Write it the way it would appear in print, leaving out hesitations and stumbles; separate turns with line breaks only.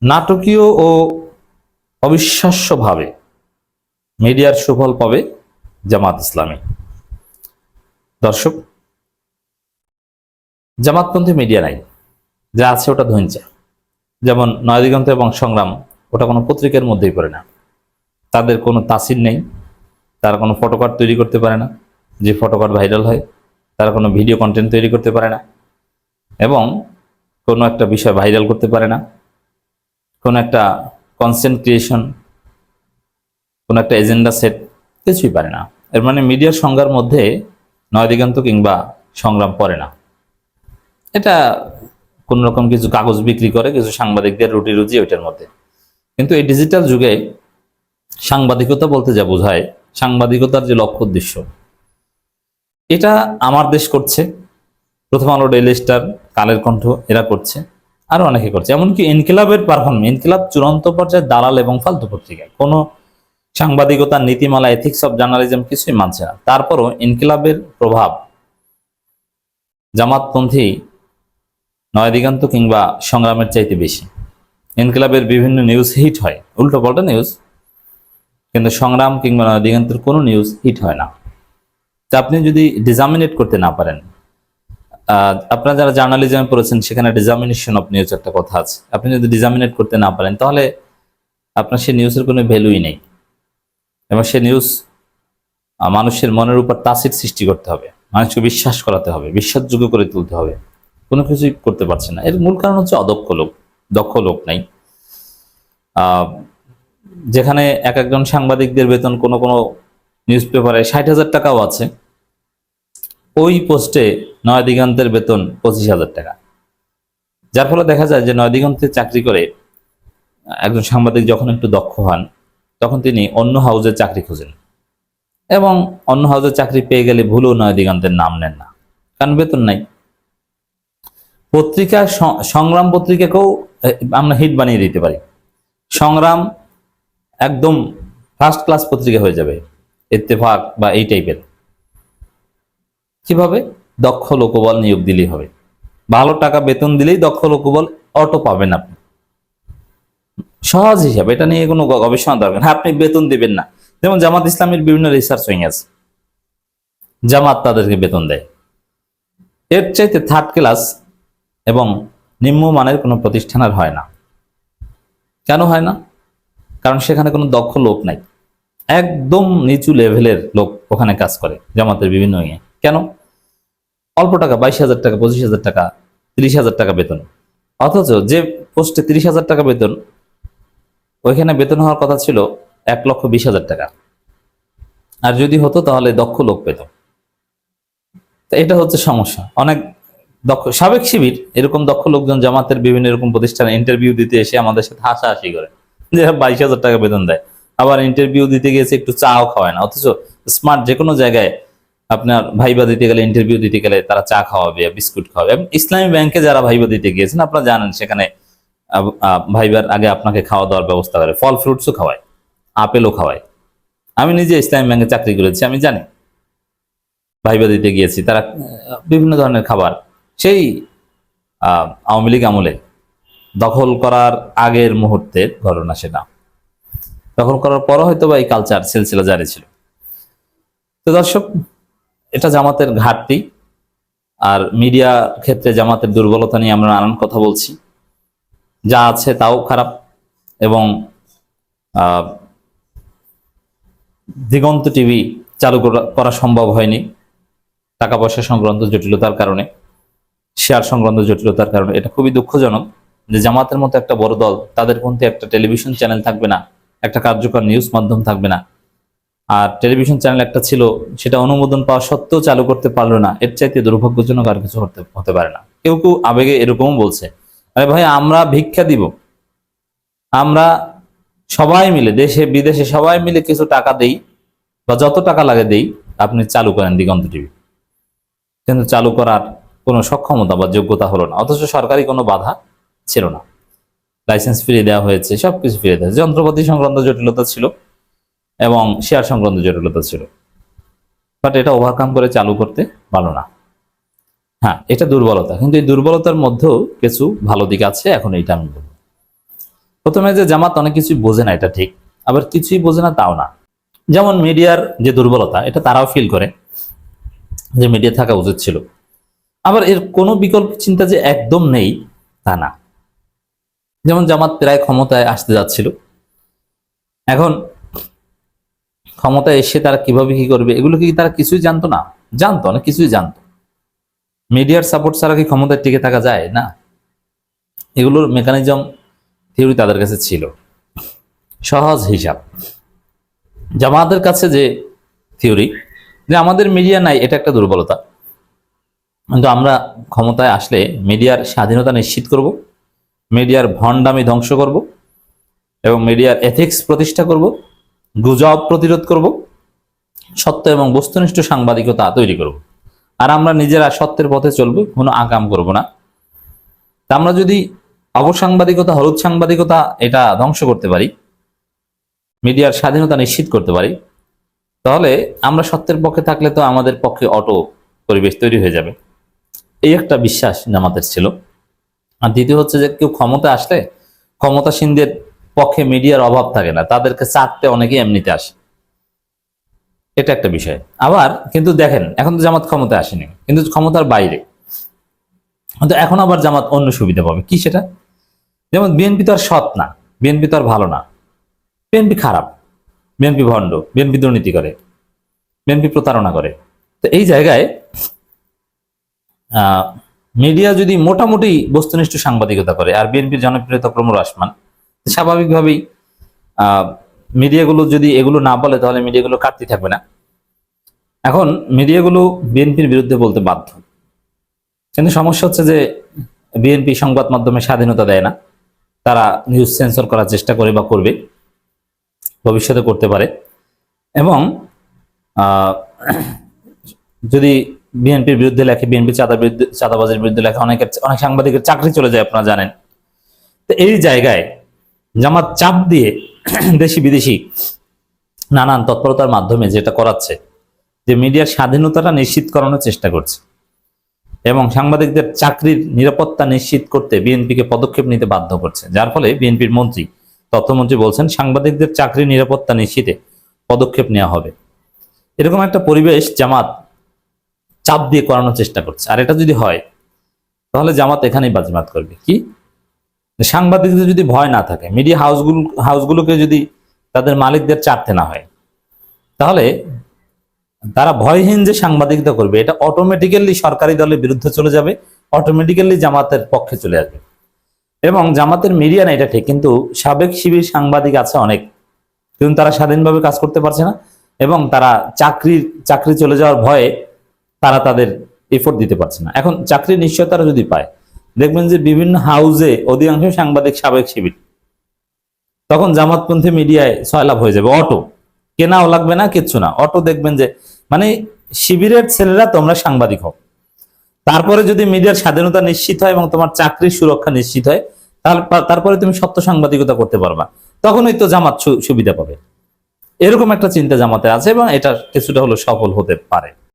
নাটকীয় ও অবিশ্বাস্যভাবে মিডিয়ার সুফল পাবে জামাত ইসলামী। দর্শক, জামাতপন্থী মিডিয়া নাই, যা আছে ওটা ধৈঞ্চা। যেমন নয়াদিগন্ত এবং সংগ্রাম, ওটা কোনো পত্রিকার মধ্যেই পড়ে না। তাদের কোনো তাসির নেই, তারা কোনো ফটোকার্ড তৈরি করতে পারে না, যে ফটোকার্ড ভাইরাল হয়। তারা কোনো ভিডিও কন্টেন্ট তৈরি করতে পারে না, এবং কোনো একটা বিষয় ভাইরাল করতে পারে না, কোনো একটা কনটেন্ট ক্রিয়েশন, কোনো একটা এজেন্ডা সেট, কিছুই পারে না। এর মানে মিডিয়ার সংজ্ঞার মধ্যে নয়াদিগন্ত কিংবা সংগ্রাম পড়ে না। এটা কোন রকম কিছু কাগজ বিক্রি করে, কিছু সাংবাদিকদের রুটি রুজি ওইটার মধ্যে। কিন্তু এই ডিজিটাল যুগে সাংবাদিকতা বলতে যা বোঝায়, সাংবাদিকতার যে লক্ষ্য উদ্দেশ্য, এটা আমার দেশ করছে, প্রথম আলো, ডেইলি স্টার, কালের কণ্ঠ, এরা করছে, আরো অনেকে করছে। এমনকি ইনকিলাবের পারফরমেন্স, ইনকিলাব চূড়ান্ত পর্যায়ে দালাল এবং ফালতু পত্রিকায় কোনো সাংবাদিকতার নীতিমালা, এথিক্স অফ জার্নালিজম কিছুই মানছে না। তারপরও ইনকিলাবের প্রভাব জামাতপন্থী নয়াদিগন্ত কিংবা সংগ্রামের চাইতে বেশি। ইনকিলাবের বিভিন্ন নিউজ হিট হয়, উল্টো পাল্টা নিউজ, কিন্তু সংগ্রাম কিংবা নয়াদিগন্তের কোনো নিউজ হিট হয় না। তা আপনি যদি ডিজামিনেট করতে না পারেন, আপনারা যারা জার্নালিজমে পড়েছেন সেখানে ডিজামিনেশন অফ নিউজ একটা কথা আছে, আপনি যদি ডিজামিনেট করতে না পারেন তাহলে আপনার সেই নিউজের কোনো ভ্যালুই নেই। এবং সে নিউজ মানুষের মনের উপর তাসির সৃষ্টি করতে হবে, মানুষকে বিশ্বাস করাতে হবে, বিশ্বাসযোগ্য করে তুলতে হবে। কোনো কিছুই করতে পারছে না। এর মূল কারণ হচ্ছে অদক্ষ লোক, দক্ষ লোক নাই। যেখানে এক একজন সাংবাদিকদের বেতন কোনো কোনো নিউজ পেপারে 60,000 টাকাও আছে, ওই পোস্টে নয়াদিগন্তের বেতন 25,000 টাকা। যার ফলে দেখা যায় যে নয়াদিগন্তে চাকরি করে একজন সাংবাদিক যখন একটু দক্ষ হন, তখন তিনি অন্য হাউজে চাকরি খোঁজেন, এবং অন্য হাউজে চাকরি পেয়ে গেলে ভুলেও নয়াদিগন্তের নাম নেন না, কারণ বেতন নাই। পত্রিকা, সংগ্রাম পত্রিকাকেও আমরা হিট বানিয়ে দিতে পারি। সংগ্রাম একদম ফার্স্ট ক্লাস পত্রিকা হয়ে যাবে, ইত্তেফাক বা এই টাইপের। কিভাবে? দক্ষ লোকবল নিয়োগ দিলেই হবে, ভালো টাকা বেতন দিলেই দক্ষ লোকবল অটো পাবেন আপনি। সহজ হিসাব, এটা নিয়ে কোনো গবেষণা দরকার। হ্যাঁ, আপনি বেতন দিবেন না। যেমন জামাত ইসলামের বিভিন্ন রিসার্চ উইং আছে, জামাত তাদেরকে বেতন দেয়। এর চাইতে থার্ড ক্লাস এবং নিম্নমানের কোনো প্রতিষ্ঠান আর হয় না। কেন হয় না? কারণ সেখানে কোনো দক্ষ লোক নাই, একদম নিচু লেভেলের লোক ওখানে কাজ করে জামাতের বিভিন্ন ইয়ে। কেন? অল্প টাকা, 22,000 টাকা, 25,000 টাকা, 30,000 টাকা বেতন। অথচ যে পোস্টে 30,000 টাকা বেতন, ওইখানে বেতন হওয়ার কথা ছিল 1,20,000 টাকা। আর যদি হতো তাহলে দক্ষ লোক পেত। এটা হচ্ছে সমস্যা। অনেক দক্ষ সাবেক শিবির এরকম দক্ষ লোকজন জামাতের বিভিন্ন এরকম প্রতিষ্ঠানে ইন্টারভিউ দিতে এসে আমাদের সাথে হাসাহাসি করে যে 22,000 টাকা বেতন দেয়, আবার ইন্টারভিউ দিতে গেছে একটু চাও খাওয়ায় না। অথচ স্মার্ট যে কোনো জায়গায় আপনার ভাইবা দিতে গেলে, ইন্টারভিউ দিতে গেলে তারা চা খাওয়াবে, বিস্কুট খাওয়াবে। ইসলামী ব্যাংকে যারা ভাইবা দিতে গিয়েছেন আপনারা জানেন, সেখানে ভাইবার আগে আপনাকে খাওয়া দাওয়ার ব্যবস্থা করে, ফল ফ্রুটসও খাওয়ায়, আপেলও খাওয়ায়। আমি নিজে ইসলামী ব্যাংকে চাকরি করেছি, আমি জানি। ভাইবা দিতে গিয়েছি, তারা বিভিন্ন ধরনের খাবার, সেই আওয়ামী লীগ আমলে দখল করার আগের মুহূর্তের ঘটনা সেটা। দখল করার পরও হয়তো বা এই কালচার সিলসিলা জারি ছিল। তো দর্শক, এটা জামাতের ঘাটতি। আর মিডিয়া ক্ষেত্রে জামাতের দুর্বলতা নিয়ে আমরা নানান কথা বলছি, যা আছে তাও খারাপ। এবং দিগন্ত টিভি চালু করা সম্ভব হয়নি টাকা পয়সা সংক্রান্ত জটিলতার কারণে, শেয়ার সংক্রান্ত জটিলতার কারণে। এটা খুবই দুঃখজনক যে জামাতের মতো একটা বড় দল, তাদের মধ্যে একটা টেলিভিশন চ্যানেল থাকবে না, একটা কার্যকর নিউজ মাধ্যম থাকবে না। আর টেলিভিশন চ্যানেল একটা ছিল, সেটা অনুমোদন পাওয়া সত্ত্বেও চালু করতে পারলো না। এর চাইতে দুর্ভাগ্যজনক আর কিছু হতে পারে না। কেউ কেউ আবেগে এরকমও বলছে, আরে ভাই, আমরা ভিক্ষা দিব, আমরা সবাই মিলে, দেশে বিদেশে সবাই মিলে কিছু টাকা দেই, বা যত টাকা লাগে দেই, আপনি চালু করেন দিগন্ত টিভি। কিন্তু চালু করার কোনো সক্ষমতা বা যোগ্যতা হলো না। অথচ সরকারি কোনো বাধা ছিল না, লাইসেন্স ফিরিয়ে দেওয়া হয়েছে, সবকিছু ফিরিয়ে দেওয়া, যন্ত্রপাতি সংক্রান্ত জটিলতা ছিল এবং শেয়ার সংক্রান্ত জটিলতা ছিল, বাট এটা ওভারকাম করে চালু করতে পারলো না। হ্যাঁ, এটা দুর্বলতা, কিন্তু এই দুর্বলতার মধ্যেও কিছু ভালো দিক আছে, এখন এইটা আমি বলবো। প্রথমে যে জামাত অনেক কিছুই বোঝে না, এটা ঠিক, আবার কিছুই বোঝে না তাও না। যেমন মিডিয়ার যে দুর্বলতা, এটা তারাও ফিল করে যে মিডিয়া থাকা উচিত ছিল। আবার এর কোনো বিকল্প চিন্তা যে একদম নেই তা না। যেমন জামাত প্রায় ক্ষমতায় আসতে যাচ্ছিল, এখন ক্ষমতায় এসে তারা কিভাবে কি করবে এগুলো কি তারা কিছুই জানতো না? জানতো, অনেক কিছুই জানতো। মিডিয়ার সাপোর্ট ছাড়া কি ক্ষমতায় টিকে থাকা যায়? না। এগুলোর মেকানিজম, থিওরি তাদের কাছে ছিল। সহজ হিসাব, জামাতের কাছে যে থিওরি যে আমাদের মিডিয়া নাই, এটা একটা দুর্বলতা, কিন্তু আমরা ক্ষমতায় আসলে মিডিয়ার স্বাধীনতা নিশ্চিত করব, মিডিয়ার ভণ্ডামি ধ্বংস করব, এবং মিডিয়ার এথিক্স প্রতিষ্ঠা করব, গুজব প্রতিরোধ করব, সত্য এবং বস্তুনিষ্ঠ সাংবাদিকতা তৈরি করব। আর আমরা নিজেরা সত্যের পথে চলবো, কোনো আকাম করব না। তা আমরা যদি অবসাংবাদিকতা, হলুদ সাংবাদিকতা এটা ধ্বংস করতে পারি, মিডিয়ার স্বাধীনতা নিশ্চিত করতে পারি, তাহলে আমরা সত্যের পক্ষে থাকলে তো আমাদের পক্ষে অটো পরিবেশ তৈরি হয়ে যাবে। এই একটা বিশ্বাস জামাতের ছিল। আর দ্বিতীয় হচ্ছে যে কেউ ক্ষমতা আসলে ক্ষমতাসীনদের পক্ষে মিডিয়ার অভাব থাকে না, তাদেরকে চাটতে অনেকেই এমনিতে আসে, এটা একটা বিষয়। আবার কিন্তু দেখেন, এখন তো জামাত ক্ষমতায় আসেনি, কিন্তু ক্ষমতার বাইরে, কিন্তু এখন আবার জামাত অন্য সুবিধা পাবে। কি সেটা? যেমন বিএনপি তো আর সৎ না, বিএনপি তো আর ভালো না, বিএনপি খারাপ, বিএনপি ভণ্ড, বিএনপি দুর্নীতি করে, বিএনপি প্রতারণা করে। তো এই জায়গায় মিডিয়া যদি মোটামুটি বস্তুনিষ্ঠ সাংবাদিকতা করে আর বিএনপির জনপ্রিয়তা ক্রমহ্রাসমান, স্বাভাবিকভাবেই মিডিয়াগুলো যদি এগুলো না বলে তাহলে মিডিয়াগুলো কাটতে থাকবে না। এখন মিডিয়াগুলো বিএনপির বিরুদ্ধে বলতে বাধ্য, কিন্তু সমস্যা হচ্ছে যে বিএনপি সংবাদ মাধ্যমে স্বাধীনতা দেয় না, তারা নিউজ সেন্সর করার চেষ্টা করে বা করবে, ভবিষ্যতে করতে পারে। এবং যদি বিএনপির বিরুদ্ধে লেখে, বিএনপি চাঁদাবাজের বিরুদ্ধে লেখে, অনেক সাংবাদিকের চাকরি চলে যায়, আপনারা জানেন। তো এই জায়গায় জামাত চাপ দিয়ে দেশি বিদেশি নানান তৎপরতার মাধ্যমে যেটা করাচ্ছে, যে মিডিয়ার স্বাধীনতাটা নিশ্চিত করানোর চেষ্টা করছে এবং সাংবাদিকদের চাকরির নিরাপত্তা নিশ্চিত করতে বিএনপিকে পদক্ষেপ নিতে বাধ্য করছে। যার ফলে বিএনপির মন্ত্রী, তথ্যমন্ত্রী বলছেন সাংবাদিকদের চাকরির নিরাপত্তা নিশ্চিতে পদক্ষেপ নেওয়া হবে। এরকম একটা পরিবেশ জামাত চাপ দিয়ে করানোর চেষ্টা করছে। আর এটা যদি হয় তাহলে জামাত এখানেই বাজিমাত করবে। কি? সাংবাদিকদের যদি ভয় না থাকে, মিডিয়া হাউসগুলোকে যদি তাদের মালিকদের চাপতে না হয়, তাহলে তারা ভয়হীন যে সাংবাদিকতা করবে, এটা অটোমেটিক্যালি সরকারি দলের বিরুদ্ধে চলে যাবে, অটোমেটিক্যালি জামাতের পক্ষে চলে আসবে। এবং জামাতের মিডিয়া না, এটা ঠিক, কিন্তু সাবেক শিবির সাংবাদিক আছে অনেক, কিন্তু তারা স্বাধীনভাবে কাজ করতে পারছে না, এবং তারা চাকরি চলে যাওয়ার ভয়ে তারা তাদের এফোর্ট দিতে পারছে না। এখন চাকরির নিশ্চয়তা যদি পায়, দেখবেন যে বিভিন্ন হাউজে অধিকাংশ সাংবাদিক সাবেক শিবির, তখন জামাতপন্থী মিডিয়ায় সয়লাভ হয়ে যাবে। অটো কেনাও লাগবে না, কিচ্ছু না, অটো দেখবেন যে মানে শিবিরের ছেলেরা তোমরা সাংবাদিক হও, তারপরে যদি মিডিয়ার স্বাধীনতা নিশ্চিত হয় এবং তোমার চাকরির সুরক্ষা নিশ্চিত হয়, তারপরে তুমি সত্য সাংবাদিকতা করতে পারবা, তখনই তো জামাত সুবিধা পাবে। এরকম একটা চিন্তা জামাতে আছে এবং এটা কিছুটা হলো সফল হতে পারে।